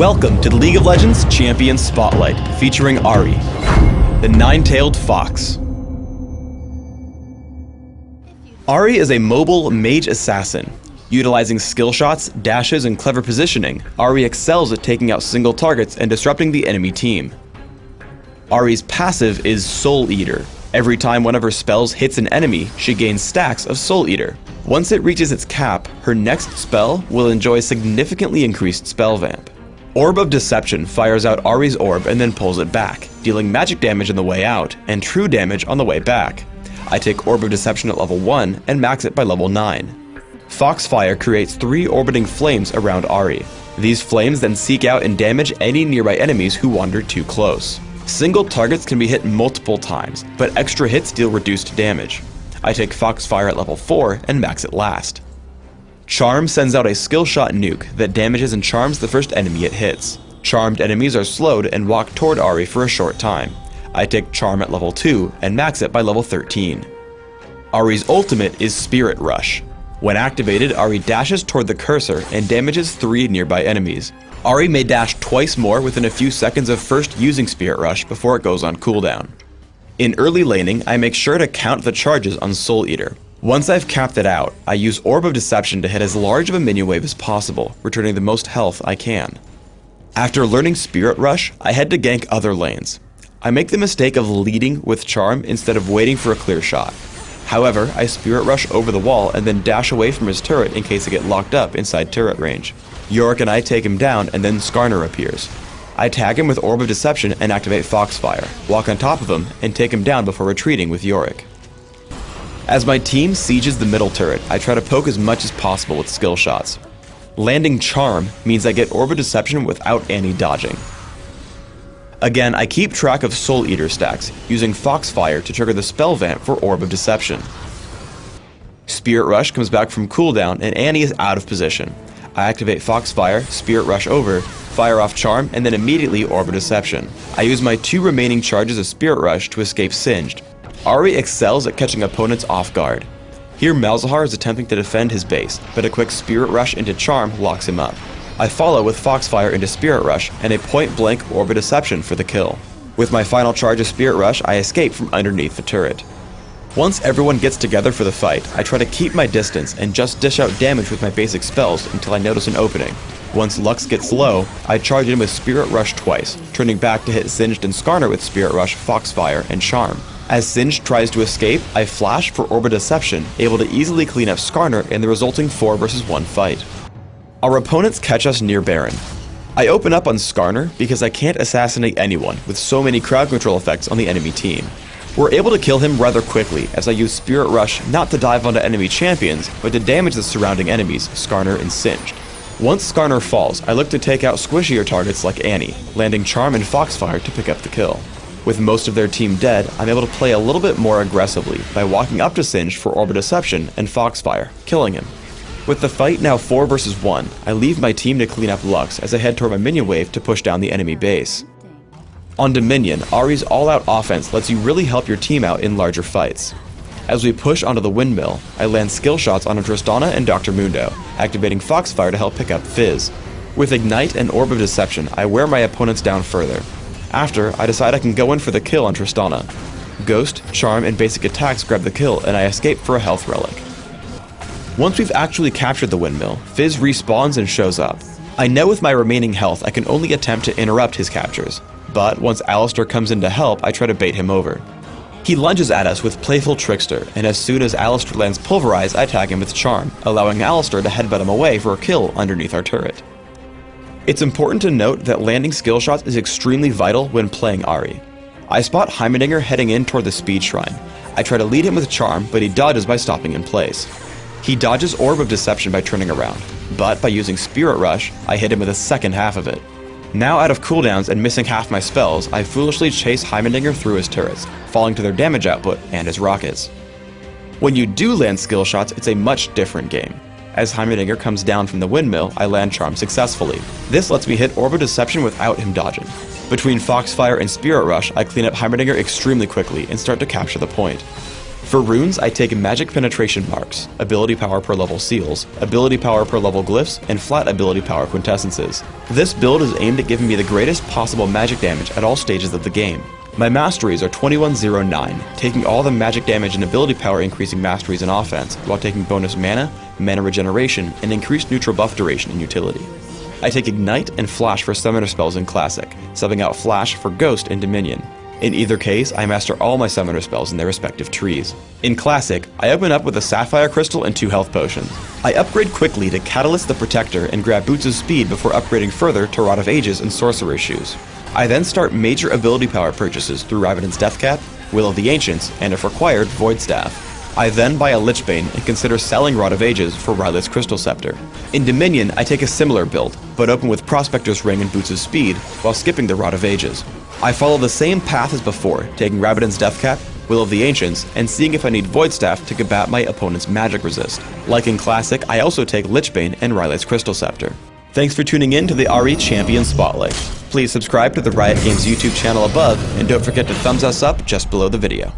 Welcome to the League of Legends Champion Spotlight, featuring Ahri, the nine-tailed fox. Ahri is a mobile mage assassin. Utilizing skill shots, dashes, and clever positioning, Ahri excels at taking out single targets and disrupting the enemy team. Ahri's passive is Soul Eater. Every time one of her spells hits an enemy, she gains stacks of Soul Eater. Once it reaches its cap, her next spell will enjoy significantly increased spell vamp. Orb of Deception fires out Ahri's orb and then pulls it back, dealing magic damage on the way out and true damage on the way back. I take Orb of Deception at level 1 and max it by level 9. Foxfire creates 3 orbiting flames around Ahri. These flames then seek out and damage any nearby enemies who wander too close. Single targets can be hit multiple times, but extra hits deal reduced damage. I take Foxfire at level 4 and max it last. Charm sends out a skill shot nuke that damages and charms the first enemy it hits. Charmed enemies are slowed and walk toward Ahri for a short time. I take Charm at level 2 and max it by level 13. Ahri's ultimate is Spirit Rush. When activated, Ahri dashes toward the cursor and damages 3 nearby enemies. Ahri may dash twice more within a few seconds of first using Spirit Rush before it goes on cooldown. In early laning, I make sure to count the charges on Soul Eater. Once I've capped it out, I use Orb of Deception to hit as large of a minion wave as possible, returning the most health I can. After learning Spirit Rush, I head to gank other lanes. I make the mistake of leading with Charm instead of waiting for a clear shot. However, I Spirit Rush over the wall and then dash away from his turret in case I get locked up inside turret range. Yorick and I take him down and then Skarner appears. I tag him with Orb of Deception and activate Foxfire, walk on top of him, and take him down before retreating with Yorick. As my team sieges the middle turret, I try to poke as much as possible with skill shots. Landing Charm means I get Orb of Deception without any dodging. Again, I keep track of Soul Eater stacks, using Foxfire to trigger the spell vamp for Orb of Deception. Spirit Rush comes back from cooldown and Annie is out of position. I activate Foxfire, Spirit Rush over, fire off Charm, and then immediately Orb of Deception. I use my 2 remaining charges of Spirit Rush to escape Singed. Ahri excels at catching opponents off guard. Here Malzahar is attempting to defend his base, but a quick Spirit Rush into Charm locks him up. I follow with Foxfire into Spirit Rush and a point-blank Orb of Deception for the kill. With my final charge of Spirit Rush, I escape from underneath the turret. Once everyone gets together for the fight, I try to keep my distance and just dish out damage with my basic spells until I notice an opening. Once Lux gets low, I charge in with Spirit Rush twice, turning back to hit Singed and Skarner with Spirit Rush, Foxfire, and Charm. As Singed tries to escape, I flash for Orb of Deception, able to easily clean up Skarner in the resulting 4 vs 1 fight. Our opponents catch us near Baron. I open up on Skarner because I can't assassinate anyone with so many crowd control effects on the enemy team. We're able to kill him rather quickly as I use Spirit Rush not to dive onto enemy champions, but to damage the surrounding enemies, Skarner and Singed. Once Skarner falls, I look to take out squishier targets like Annie, landing Charm and Foxfire to pick up the kill. With most of their team dead, I'm able to play a little bit more aggressively by walking up to Singed for Orb of Deception and Foxfire, killing him. With the fight now 4 vs 1, I leave my team to clean up Lux as I head toward my minion wave to push down the enemy base. On Dominion, Ahri's all-out offense lets you really help your team out in larger fights. As we push onto the windmill, I land skill shots on Tristana and Dr. Mundo, activating Foxfire to help pick up Fizz. With Ignite and Orb of Deception, I wear my opponents down further. After, I decide I can go in for the kill on Tristana. Ghost, Charm, and basic attacks grab the kill, and I escape for a health relic. Once we've actually captured the windmill, Fizz respawns and shows up. I know with my remaining health I can only attempt to interrupt his captures, but once Alistar comes in to help, I try to bait him over. He lunges at us with Playful Trickster, and as soon as Alistar lands Pulverize, I tag him with Charm, allowing Alistar to headbutt him away for a kill underneath our turret. It's important to note that landing skill shots is extremely vital when playing Ahri. I spot Heimerdinger heading in toward the Speed Shrine. I try to lead him with Charm, but he dodges by stopping in place. He dodges Orb of Deception by turning around, but by using Spirit Rush, I hit him with a second half of it. Now out of cooldowns and missing half my spells, I foolishly chase Heimerdinger through his turrets, falling to their damage output and his rockets. When you do land skill shots, it's a much different game. As Heimerdinger comes down from the windmill, I land Charm successfully. This lets me hit Orb of Deception without him dodging. Between Foxfire and Spirit Rush, I clean up Heimerdinger extremely quickly and start to capture the point. For runes, I take magic penetration marks, ability power per level seals, ability power per level glyphs, and flat ability power quintessences. This build is aimed at giving me the greatest possible magic damage at all stages of the game. My masteries are 2109, taking all the magic damage and ability power increasing masteries in offense, while taking bonus mana, mana regeneration, and increased neutral buff duration in utility. I take Ignite and Flash for summoner spells in Classic, subbing out Flash for Ghost in Dominion. In either case, I master all my summoner spells in their respective trees. In Classic, I open up with a Sapphire Crystal and 2 health potions. I upgrade quickly to Catalyst the Protector and grab Boots of Speed before upgrading further to Rod of Ages and Sorcerer's Shoes. I then start major ability power purchases through Raven's Deathcap, Will of the Ancients, and if required, Void Staff. I then buy a Lichbane and consider selling Rod of Ages for Rylith's Crystal Scepter. In Dominion, I take a similar build, but open with Prospector's Ring and Boots of Speed, while skipping the Rod of Ages. I follow the same path as before, taking Rabadon's Deathcap, Will of the Ancients, and seeing if I need Void Staff to combat my opponent's magic resist. Like in Classic, I also take Lichbane and Rylith's Crystal Scepter. Thanks for tuning in to the Ahri Champion Spotlight. Please subscribe to the Riot Games YouTube channel above, and don't forget to thumbs us up just below the video.